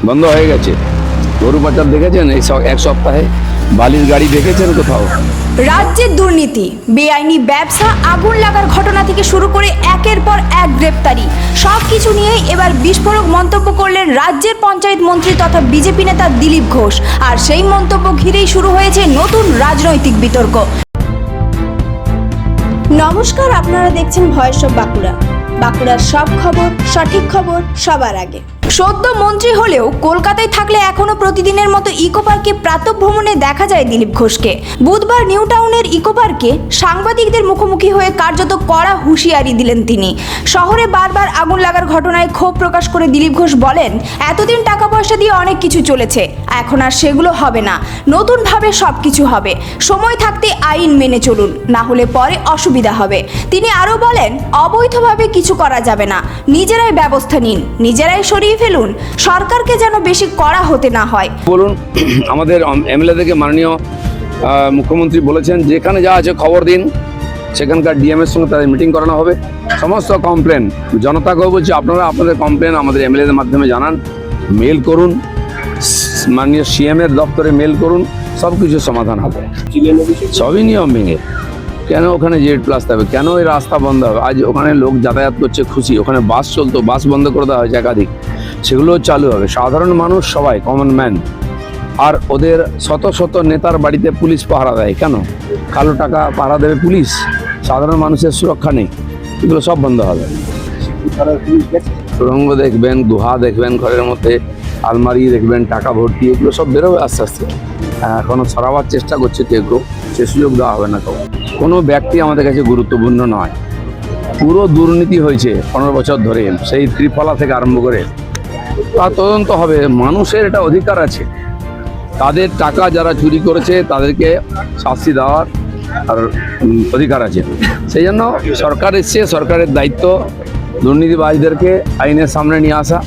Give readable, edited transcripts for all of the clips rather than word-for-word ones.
বন্ধ হয়ে গেছে। গরু পাচার দেখেছেন এই এক সপ্তাহে? বালির গাড়ি দেখেছেন কোথাও? রাজ্যের দুর্নীতি, বেআইনি ব্যবসা, আগুন লাগার ঘটনা থেকে শুরু করে একের পর এক গ্রেপ্তারি, সবকিছু নিয়েই এবার বিস্ফোরক মন্তব্য করলেন রাজ্যের পঞ্চায়েত মন্ত্রী তথা বিজেপি নেতা দিলীপ ঘোষ। আর সেই মন্তব্য ঘিরেই শুরু হয়েছে নতুন রাজনৈতিক বিতর্ক। নমস্কার, আপনারা দেখছেন ভয়েস অফ বাঁকুড়া। বাঁকুড়ার সব খবর, সঠিক খবর সবার আগে। সদ্য মন্ত্রী হলেও কলকাতায় থাকলে এখনো প্রতিদিনের মতো ইকো পার্কে প্রাতঃভ্রমণে দেখা যায় দিলীপ ঘোষকে। বুধবার নিউ টাউনের ইকো পার্কে সাংবাদিকদের মুখোমুখি হয়ে কার্যত কড়া হুঁশিয়ারি দিলেন তিনি। শহরে বারবার আগুন লাগার ঘটনায় ক্ষোভ প্রকাশ করে দিলীপ ঘোষ বলেন, এতদিন টাকা পয়সা দিয়ে অনেক কিছু চলেছে, এখন আর সেগুলো হবে না, নতুনভাবে সব কিছু হবে। সময় থাকতে আইন মেনে চলুন, না হলে পরে অসুবিধা হবে। তিনি আরও বলেন, অবৈধভাবে কিছু করা যাবে না, নিজেরাই ব্যবস্থা নিন, নিজেরাই সরিয়ে ফেলুন, সরকারকে যেন বেশি কড়া হতে না হয়। বলুন, আমাদের এমএলএ থেকে মাননীয় মুখ্যমন্ত্রী বলেছেন যেখানে যা আছে খবর দিন, সেখানকার ডিএমের সঙ্গে তাদের মিটিং করানো হবে। সমস্ত কমপ্লেন জনতাকেও বলছি, আপনারা আপনাদের কমপ্লেন আমাদের এমএলএদের মাধ্যমে জানান, মেল করুন, মাননীয় সিএমের দপ্তরে মেল করুন, সব কিছু সমাধান হবে। সবই নিয়ম ভেঙে কেন ওখানে Z+ হবে, কেন এই রাস্তা বন্ধ হবে? আজ ওখানে লোক যাতায়াত করছে খুশি, ওখানে বাস চলতো, বাস বন্ধ করে দেওয়া হয়েছে একাধিক, সেগুলোও চালু হবে। সাধারণ মানুষ সবাই কমন ম্যান, আর ওদের শত শত নেতার বাড়িতে পুলিশ পাহারা দেয় কেন? কালো টাকা পাহারা দেবে পুলিশ, সাধারণ মানুষের সুরক্ষা নেই। এগুলো সব বন্ধ হবে। সুড়ঙ্গ দেখবেন, গুহা দেখবেন, ঘরের মধ্যে আলমারি দেখবেন, টাকা ভর্তি, এগুলো সব বেরোবে আস্তে আস্তে। এখনও সরাবার চেষ্টা করছে কেউ কেউ, সে সুযোগ দেওয়া হবে না। কোনো ব্যক্তি আমাদের কাছে গুরুত্বপূর্ণ নয়। পুরো দুর্নীতি হয়েছে 15 বছর ধরে, সেই ত্রিফলা থেকে আরম্ভ করে। তা তদন্ত হবে, মানুষের এটা অধিকার আছে, তাদের টাকা যারা চুরি করেছে তাদেরকে শাস্তি দেওয়ার আর অধিকার আছে। সেই জন্য সরকার এসছে, সরকারের দায়িত্ব দুর্নীতিবাজদেরকে আইনের সামনে নিয়ে আসা।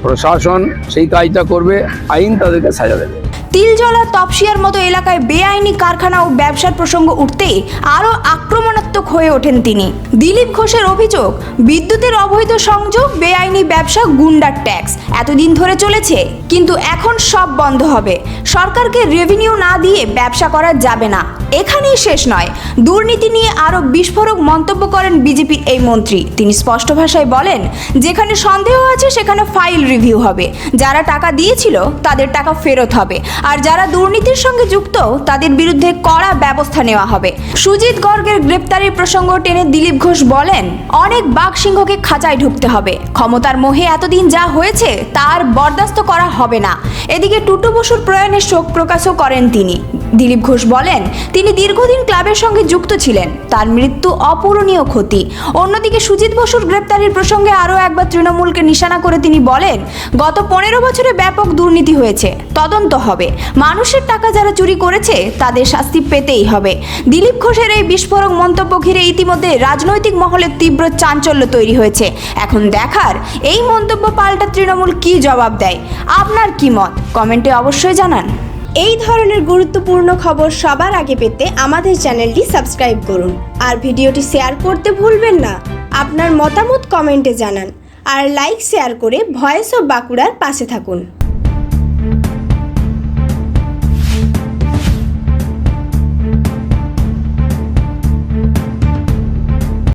প্রশাসন সেই কাজটা করবে, আইন তাদেরকে সাজা দেবে। তিলজলা তপসিয়ার মতো এলাকায় বেআইনি কারখানা ও ব্যবসার প্রসঙ্গ উঠতেই আরও আক্রমণাত্মক হয়ে ওঠেন তিনি। দিলীপ ঘোষের অভিযোগ, বিদ্যুতের অবৈধ সংযোগ, বেআইনি ব্যবসা, গুন্ডার ট্যাক্স এতদিন ধরে চলেছে, কিন্তু এখন সব বন্ধ হবে। সরকারকে রেভিনিউ না দিয়ে ব্যবসা করা যাবে না। এখানেই শেষ নয়, দুর্নীতি নিয়ে আরও বিস্ফোরক মন্তব্য করেন বিজেপির এই মন্ত্রী। তিনি স্পষ্ট ভাষায় বলেন, যেখানে সন্দেহ আছে সেখানে ফাইল রিভিউ হবে, যারা টাকা দিয়েছিল তাদের টাকা ফেরত হবে, আর যারা দুর্নীতির সঙ্গে যুক্ত তাদের বিরুদ্ধে কড়া ব্যবস্থা নেওয়া হবে। সুজিত গর্গের গ্রেপ্তারির প্রসঙ্গ টেনে দিলীপ ঘোষ বলেন, অনেক বাঘ সিংহকে খাঁচায় ঢুকতে হবে। ক্ষমতার মোহে এতদিন যা হয়েছে তার বরদাস্ত করা হবে না। এদিকে টুটু বসুর প্রয়াণে শোক প্রকাশও করেন তিনি। দিলীপ ঘোষ বলেন, তিনি দীর্ঘদিন ক্লাবের সঙ্গে যুক্ত ছিলেন, তার মৃত্যু অপূরণীয় ক্ষতি। অন্যদিকে সুজিত বসুর গ্রেপ্তারির প্রসঙ্গে আরও একবার তৃণমূলকে নিশানা করে তিনি বলেন, গত 15 বছরে ব্যাপক দুর্নীতি হয়েছে, তদন্ত হবে, মানুষের টাকা যারা চুরি করেছে তাদের শাস্তি পেতেই হবে। দিলীপ ঘোষের এই বিস্ফোরক মন্তব্য ঘিরে ইতিমধ্যে রাজনৈতিক মহলে তীব্র চাঞ্চল্য তৈরি হয়েছে। এখন দেখার এই মন্তব্য পাল্টা তৃণমূল কি জবাব দেয়। আপনার কি মত কমেন্টে অবশ্যই জানান। এই ধরনের গুরুত্বপূর্ণ খবর সবার আগে পেতে আমাদের চ্যানেলটি সাবস্ক্রাইব করুন, আর ভিডিওটি শেয়ার করতে ভুলবেন না। আপনার মতামত কমেন্টে জানান, আর লাইক শেয়ার করে ভয়েস অফ বাঁকুড়ার পাশে থাকুন।